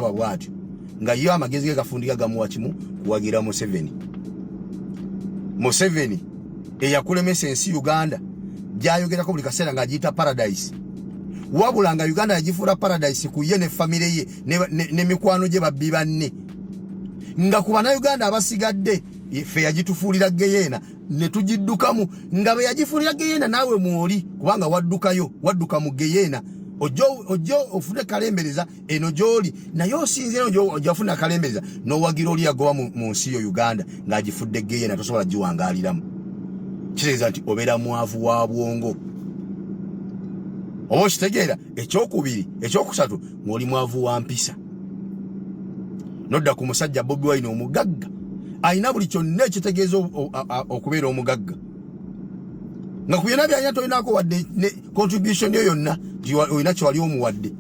bwatyo nga yo amagezi gafundika gamuwa kimu kuwagira Museveni eyakulemesa ensi Uganda gyayogerako buli kaseera nga agiyita paradise wabula nga Uganda yagifuula paradise ku ye ne famire ye ne mikwano gye babbi banne nga ku bannayuganda abasigadde ffe yagitufuulira geyeena ne tugiddukamu nga bwe yagifuulira geyeena naawe mwoli kubanga wadduka mu geyeena ojjo ofune kalembereza eno gy'oli naye osinzira ojjafuna kalembereza n'owagira oli yagoba mu nsi yo Uganda ng'agifudde geyeena tosobola giwangaaliramu kitegeeza nti obeera mwavu wa bwongo oba okitegeera ekyokusatu ng'oli mwavu wa mpisa nodda ku musajja Bobi Wine omugagga alina buli kyonna ekitegeeza okubeera omugagga nga ku byonna byalina tolinaako wadde ne contribution yo yonna olina kyewali omuwadde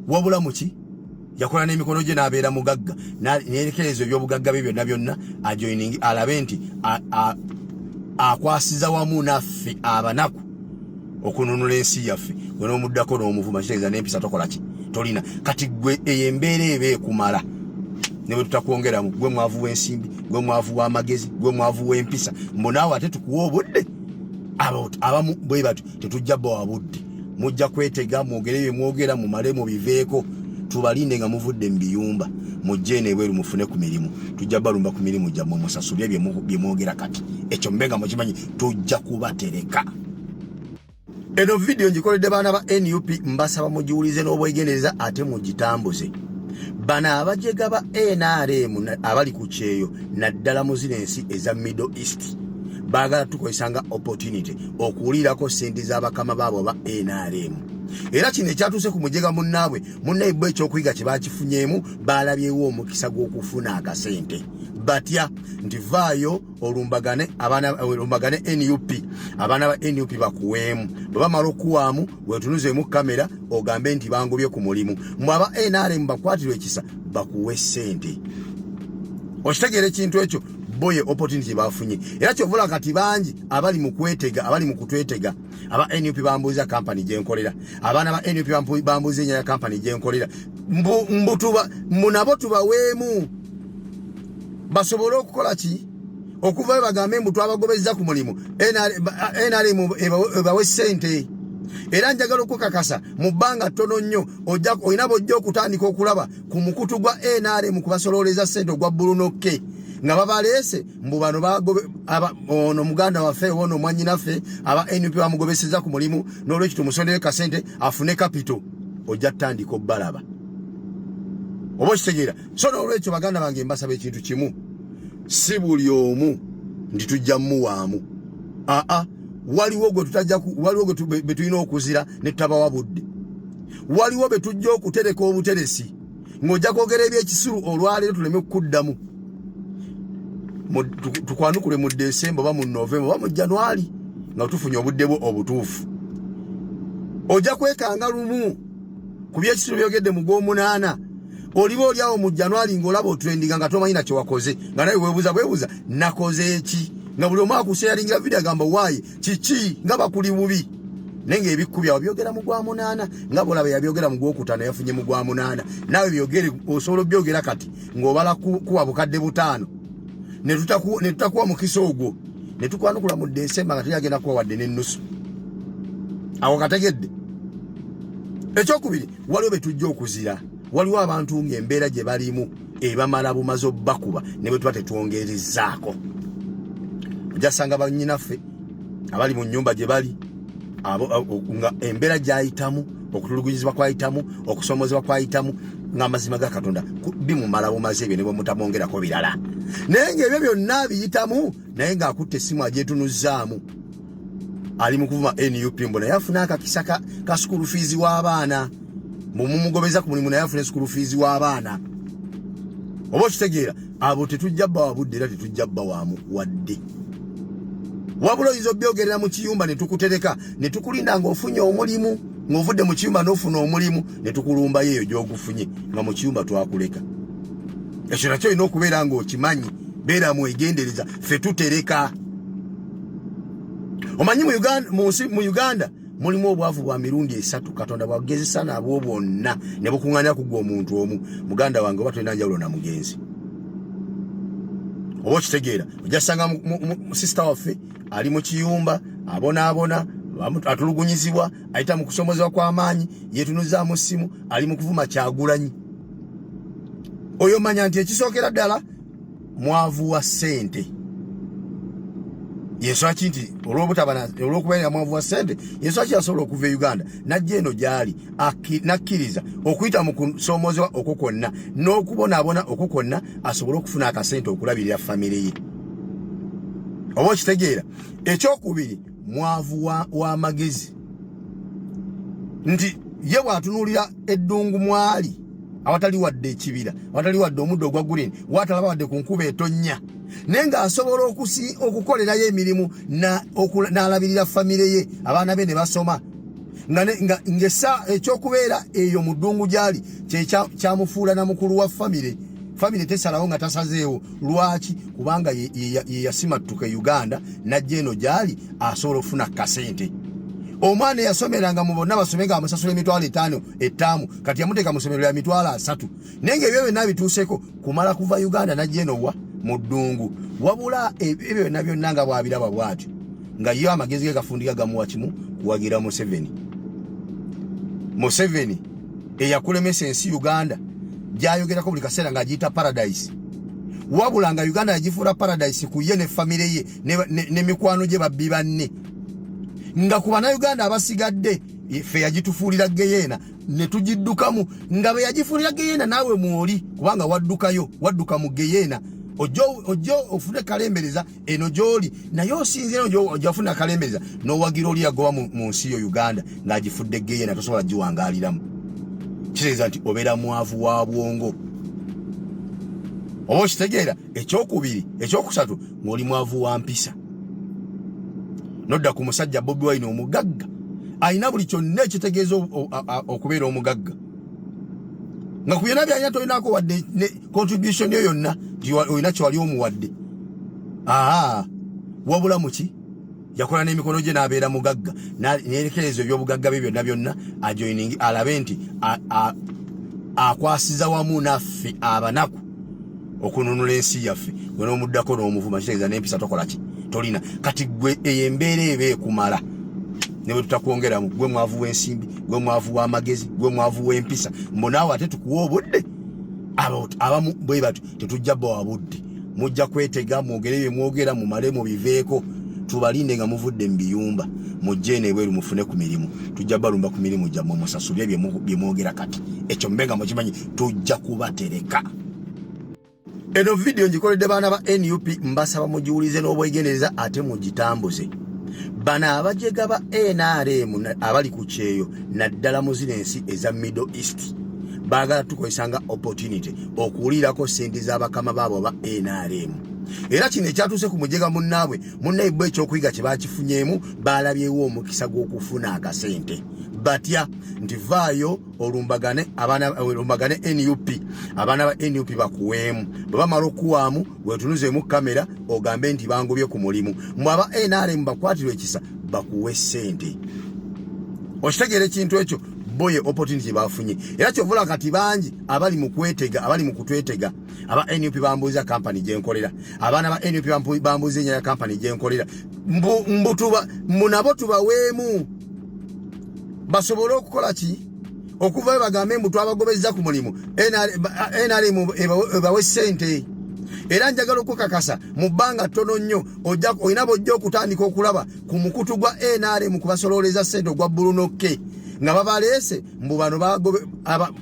wabula muki yakola n'emikono gye n'abeera mugagga neerekereza ebyobugagga bye byonna ajoining alabe nti akwasiza wamu naffe abanaku okununula ensi yaffe gwe n'omuddako n'omuvuma kitegeeza n'empisa tokola ki tolina kati gwe eyo embeera eba ekumala ne bwe tutakwongeramu gwe mwavu w'ensimbi gwe mwavu w'amagezi gwe mwavu w'empisa mbonaawe ate tukuwa obudde abamu bwe batyo tetujja bbawa budde mujja kwetega mwogere bye mwogera mumale mubiveeko tubalinde nga muvudde mu biyumba mujje n'ebweru mufune ku mirimu tujja balumba ku mirimu gyammwe musasulye bye mwogera kati ekyo mbenga mukimanyi tujja kubatereka. Eno video njikoledde baana ba NUP mbasaba mugiwulize n'obwegendereza ate mugitambuze. Bana abajega ba NRM abali ku kyeyo naddala mu zino ensi eza Middle East baagala tukozesanga opportunity okuwulirako sente z'abakama baabo ba NRM. Era kino ekyatuuse ku mujega munnaabwe munnaibwe ekyokuyiga kye baakifunyeemu baalabyewo omukisa gw'okufuna akasente batya nti vaayo olumbagane NUP abaana ba NUP bakuweemu bwe bamala okuwaamu wetunuzeemu kamera ogambe nti bangobye ku mulimu mwe aba NRM bakwatirwa ekisa bakuwe sente. Okitegeera ekintu ekyo boye opportunity bafunye era kyovula kati bangi abali mu kwetega abali mu kutwetega aba NUP bambuza company gye nkolera abaana ba NUP bambuza nya company gye nkolera mbutuba munabo tubaweemu basobole okukola ki okuva bagambe mbutu abagobezza ku mulimu NRM ebawe sente. Era njagala okukakasa mu bbanga ttono nnyo olina bojja okutandika okulaba ku mukutu gwa NRM kubasololeza sente ogwa Bulunokke nga babaleese mbu bano ono muganda waffe ono mwannyinaffe aba NUP bamugobeseza ku mulimu n'olwekyo tumusondere kasente afune kapito ojja ttandika obbalaba oba okitegeera. So n'olwekyo baganda bange mbasaba ekintu kimu si buli omu ndi tujja muwaamu waliwo gwe betulina okuzira ne tutabawa budde waliwo betujja okutereka obuteresi ng'ojja kwogera ebyekisiru olwaleero tuleme kukuddamu tukwanukule mu Desemba oba mu Novemba oba mu January nga tufunye obudde bwo obutuufu ojja kwekanga lumu ku byekisiru byogedde mu gw'omunaana oliba oli awo mu January ng'olaba otrendinga nga tomanyi nakyo wakoze nga nawe weebuza nakoze eki nga buli omu akusharingira video agamba waayi kiki nga bakuli bubi nenge ebikubya wabyogera mu gw'omunaana nga bolaba yabyogera mu gw'okutaano yafunye mu gw'omunaana nawe byogere osobola byogera kati ng'obala kuwa bukadde butaano ne tutakuwa mukisa ogwo ne tukwanukula mu Desemba nga tuyagenda kuwa wadde n'ennusu awo kategedde. Ekyokubiri waliwo betujja okuzira waliwo abantu ng'embeera gye balimu ebamala bumaze obbakuba ne bwe tuba tetwongerezaako ojasanga bannyinaffe abali mu nnyumba gye bali nga embeera gyayitamu okutulugunyizibwa kwayitamu okusomozebwa kwayitamu ng'amazima ga Katonda bimumala bumaze ebyo ne bwe mutamwongerako birala naye ng'ebyo byonna biyitamu naye ng'akutte essimu agyetunuzzaamu ali mu kuvuma NUP mbu naye afuna akakisa ka school fees w'abaana mumugobeza ku mulimu naye afune school fees w'abaana oba okitegeera abo tetujja bbawa budde era tetujja bbawaamu wadde wabula oyinza obyogerera mu kiyumba ne tukutereka ne tukulinda ng'ofunye omulimu ng'ovudde mu kiyumba n'ofuna omulimu ne tukulumbayo eyo gy'ogufunye nga mu kiyumba twakuleka. Ekyo nakyo olina okubeera ng'okimanyi beera mwegendereza ffe tutereka. Omanyi mu Uganda mulimu obwavu bwa mirundi 3 Katonda bwagezesa nabo bonna ne bukunganya kugwa omuntu omu muganda wange oba tulina njawulo na mugenzi obo kitegeera ojasanga sister waffe ali mu kiyumba abona atulugunyizibwa ayita mu kusomozebwa kw'amaanyi yetunuza mu ssimu ali mu kuvuma Kyagulanyi oyo manya nti ekisookera ddala mwavu wa ssente Yesu akinti olw'okubeera mwavu wa ssente Yesu asobola okuva e Uganda najja eno gy'ali nakkiriza okuyita mu kusoomozebwa okwo kwonna n'okubonaabona okwo kwonna asobole okufuna akasente okulabirira famire ye oba okitegeera ekyokubiri mwavu w'amagezi nti ye bw'atunuulira eddungu mwali awatali wadde ekibira awatali wadde omuddo ogwa green watalaba wadde ku nkuba etonnya naye ng'asobola okukolerayo emirimu n'alabirira famire ye abaana be ne basoma ng'essa ekyokubeera eyo mu ddungu gy'ali kyamufuula na mukulu wa famire tesalawo nga tasazeewo lwaki kubanga ye yasimattuka Uganda najja eno gy'ali asobola okufuna kasente omwana yasomeranga mu bonna basome nga amusasula emitwalo 5 ettaamu kati yamuteeka mu ssomero lya mitwalo 3 naye ng'ebyo byonna bituuseko kumala kuva Uganda najja eno mu ddungu wabula ebyo byonna byonna nga bw'abiraba bw'atyo nga yo amagezi ge gafundika gamuwa kimu kuwagira Museveni eyakulemesa ensi Uganda gyayogerako buli kaseera ng'agiyita paradise wabula nga Uganda yagifuula paradise ku ye ne famire ye ne mikwano gye babbi banne nga ku Bannayuganda abasigadde ffe yagitufuulira Geyeena ne tugiddukamu nga bwe yagifuulira Geyeena naawe mwoli kubanga wadduka mu Geyeena ojjo ofune kalembereza eno gy'oli naye osinze ojjafuna kalembereza n'owagira oli yagoba mu nsi yo Uganda ng'agifudde Geyeena tosobola giwangaaliramu kitegeeza nti obeera mwavu wa bwongo oba okitegeera ekyokusatu ng'oli mwavu wa mpisa nodda ku musajja Bobi Wine omugagga alina buli kyonna ekitegeeza okubeera omugagga nga ku byonna byalina tolinaako wadde ne contribution yo yonna olina kyewali omuwadde wabula muki yakola n'emikono gye n'abeera mugagga neerekereza ebyobugagga bye byonna ajoining alabe nti akwasiza wamu naffe abanaku okununula ensi yaffe gwe n'omuddako n'omuvuma kitegeeza n'empisa tokola ki tolina kati gwe eyembeera eba ekumala ne bwe tutakwongeramu gwe mwavu w'ensimbi gwe mwavu w'amagezi gwe mwavu w'empisa mbonaawe ate tukuwa obudde abamu bwe batyo tetujja bawa budde mujja kwetega mwogere bye mwogera mumale mubiveeko tubalinde nga muvudde mu biyumba mujje n'ebweru mufune ku mirimu tujja balumba ku mirimu gyammwe musasule bye mwogera kati ekyo mbenga mukimanyi tujja kubatereka. Eno video njikoledde baana ba NUP mbasaba mujiwulize n'obwegendereza ate mugitambuze. Bana abajega ba NRM abali ku kyeyo naddala mu zino ensi eza Middle East baagala tukozesanga opportunity okuwulirako sente z'abakama baabo ba NRM. Era kino ekyatuuse ku mujega munnaabwe munnaibwe ekyokuyiga kye baakifunyeemu baalabyewo omukisa gw'okufuna akasente batya nti vaayo olumbagane NUP abaana ba NUP bakuweemu bwe bamala okuwaamu wetunuzeemu kamera ogambe nti bangobye ku mulimu mwe aba NRM bakwatirwa ekisa bakuwe ssente. Okitegeera ekintu ekyo boye opportunity bafunye era kyovula kati bangi abali mu kwetega abali mu kutwetega aba NUP bambuza company gyenkolera abaana ba NUP bambuza nya company gyenkolera mbutuba munabo tubaweemu basobole okukola ki okuva bagambe mbutu abagobezza ku mulimu NRM bawe sente. Era njagala okukakasa mu bbanga ttono nnyo olina bojja okutandika okulaba ku mukutu gwa NRM kubasololeza sente ogwa Bulunokke nga babaleese mbu bano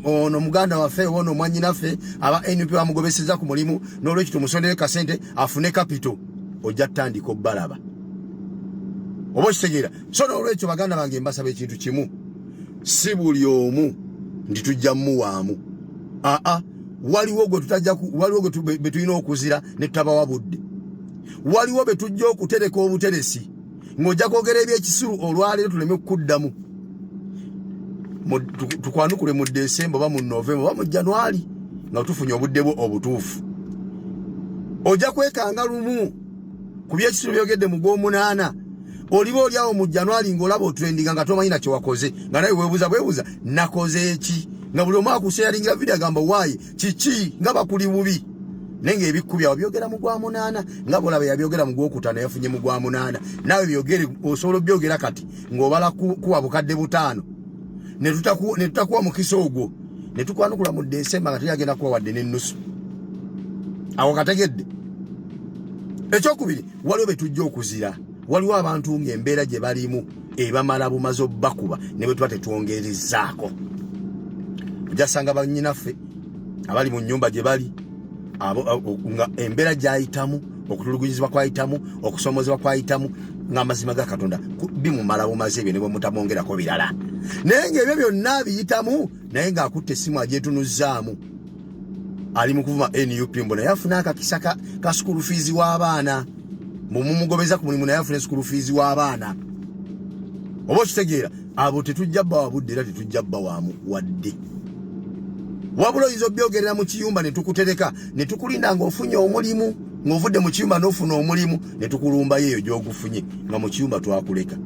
ono muganda waffe ono mwanyinaffe aba NUP bamugobeseza ku mulimu n'olwekyo tumusondere kasente afune kapito ojja ttandika obbalaba oba okitegeera. So n'olwekyo baganda bange mbasaba ekintu kimu si buli omu nti tujja mmuwaamu waliwo gwe betulina okuzira ne tutabawa budde waliwo betujja okutereka obuteresi ng'ojja kwogera ebyekisiru olwaleero tuleme kukuddamu tukwanukule mu Desemba oba mu Novemba oba mu January nga tufunye obudde bwo obutuufu ojja kwekanga lumu ku byekisiru byogedde mu gw'omunaana olibo oliawo mu January ngolabo trending nga tomanyi nakyo wakoze nga nawe webuza nakoze eki nga buli omwaka kusharingira video agamba why chichi nga bakuli bubi nenge ebikubya wabyogera mu gwa 8 nga bolabe yabyogera mu gwokutano yafunye mu gwa 8 nawe byogere osolo byogera kati ngobala kuwa bukadde butano ne tutakuwa mu kisoogo ne tukwanukula mu December nga tuyagenda kuwa wadde n'ennusu awo kategedde ekyokubiri waliwo betujja okuzira waliwo abantu ng'embeera gye balimu ebamala bumazo bakuba ne bwe tuba tetuwongerezaako ojasanga bannyinaffe abali mu nnyumba gye bali nga embeera gyayitamu okutulugunyizibwa kwayitamu okusomozebwa kwayitamu ng'amazima ga Katonda bimumala bumaze ebyo ne bwe mutamwongerako birala naye ng'ebyo byonna biyitamu naye ng'akutte essimu agyetunuzzaamu ali mu kuvuma NUP mbona yafuna akakisa ka school fees w'abaana mumugobeza ku mulimu naye yafuna school fees w'abaana oba okitegeera abo tetujja bba wabudde era tetujja bba wadde wabula oyinza obyogerera mu kiyumba ne tukutereka ne tukulinda ng'ofunye omulimu ng'ovudde mu kiyumba n'ofuna omulimu ne tukulumbayo eyo gy'ogufunye nga mu kiyumba twakuleka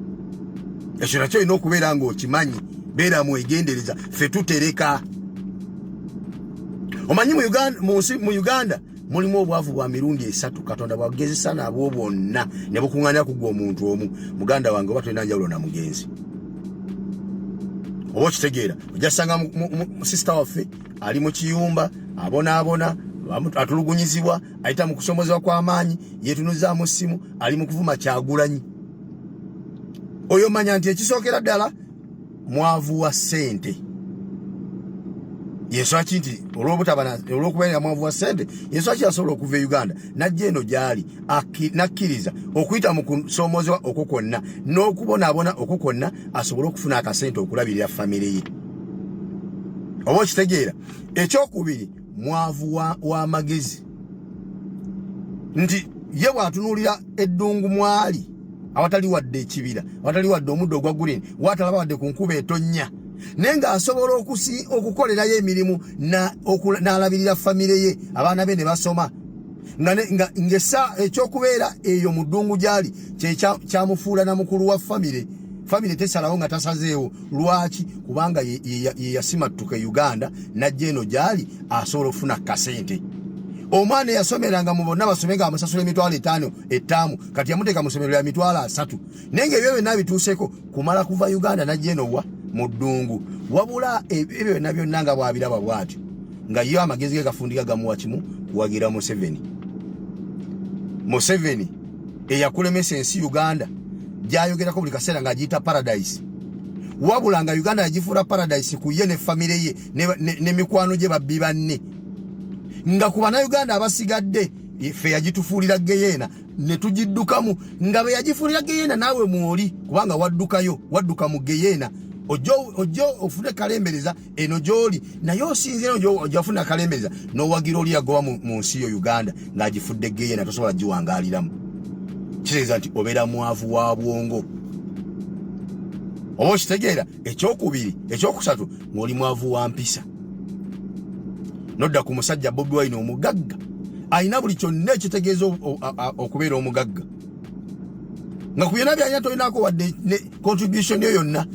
ekyo nakyo olina okubeera ng'okimanyi beera mwegendereza ffe tutereka omanyi mu Uganda mulimu obwavu bwa mirundi 3 Katonda bwagezesa nabwo bwonna ne bukuŋŋaanira kugwa omuntu omu muganda wange oba tolina njawulo na mugenzi oba okitegeera ojasanga sister waffe ali mu kiyumba abonaabona atulugunyizibwa ayita mu kusomozebwa kw'amaanyi yeetunuzzaamu ssimu ali mu kuvuma Kyagulanyi oyo manya nti ekisookera ddala mwavu wa ssente yeswaki nti olw'okubeera mwavu wa ssente yeswaki asobola okuva e Uganda najja eno gy'ali nakkiriza okuyita mu kusoomozebwa okwo kwonna n'okubonaabona okwo kwonna asobole okufuna akasente okulabirira famire ye oba okitegeera ekyokubiri mwavu w'amagezi nti ye bw'atunuulira eddungu mwali awatali wadde ekibira awatali wadde omuddo ogwa green watalaba wadde ku nkuba etonnya naye ng'asobola okukolerayo emirimu n'alabirira famire ye abaana be ne basoma ng'essa ekyokubeera eyo mu ddungu gy'ali kyamufuula na mukulu wa famire tesalawo nga tasazeewo lwaki kubanga ye yasimattuka e Uganda najja eno gy'ali asobola okufuna kasente omwana yasomeranga mu bonna basome nga amusasula emitwalo 5 ettaamu kati yamuteeka mu ssomero lya mitwalo 3 naye ng'ebyo byonna bituuseeko kumala kuva Uganda najja eno mu ddungu wabula ebyo byonna byonna nga bw'abiraba bw'atyo nga yo amagezi ge gafundika gamuwa kimu kuwagira Museveni eyakulemesa ensi Uganda gyayogerako buli kaseera ng'agiyita paradise wabula nga Uganda yagifuula paradise ku ye ne famire ye ne mikwano gye babbi banne nga ku bannayuganda abasigadde ffe yagitufuulira geyeena ne tugiddukamu nga be yagifuulira geyeena naawe mwoli kubanga wadduka mu geyeena ojjo ofune kalembereza eno gy'oli naye osinzira ojafuna kalembereza n'owagira oli yagoba mu nsi yo Uganda ng'agifudde geyeena tosobola giwangaaliramu kitegeeza nti obeera mwavu wa bwongo oba okitegeera ekyokubiri ekyokusatu ng'oli mwavu wa mpisa nodda ku musajja Bobi Wine omugagga alina buli kyonna ekitegeeza okubeera omugagga nga ku byonna byalina tolinako wadde ne contribution yo yonna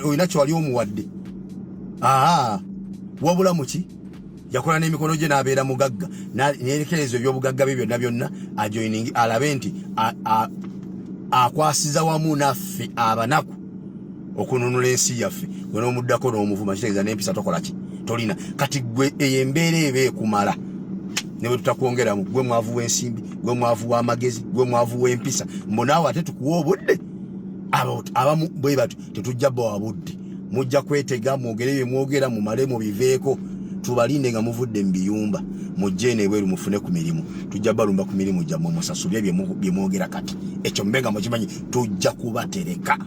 olina kyewali omuwadde wabula muki yakola n'emikono gye n'abeera mugagga neerekereza ebyobugagga bye byonna ajoining alabe nti akwasiza wamu naffe abanaku okununula ensi yaffe gwe n'omuddako n'omuvuma kitegeeza n'empisa tokola ki tolina kati gwe eyo embeera eba ekumala ne bwe tutakwongeramu gwe mwavu w'ensimbi gwe mwavu w'amagezi gwe mwavu w'empisa mbonaawe ate tukuwa obudde abamu bwe batyo tetujja bba wabudde mujja kwetega mwogere bye mwogera mumale mubiveeko tubalinde nga muvudde mu biyumba mujje eno ebweru mufune ku mirimu tujja balumba ku mirimu gyammwe musasule bye mwogera kati ekyo mbenga mukimanyi tujja kubatereka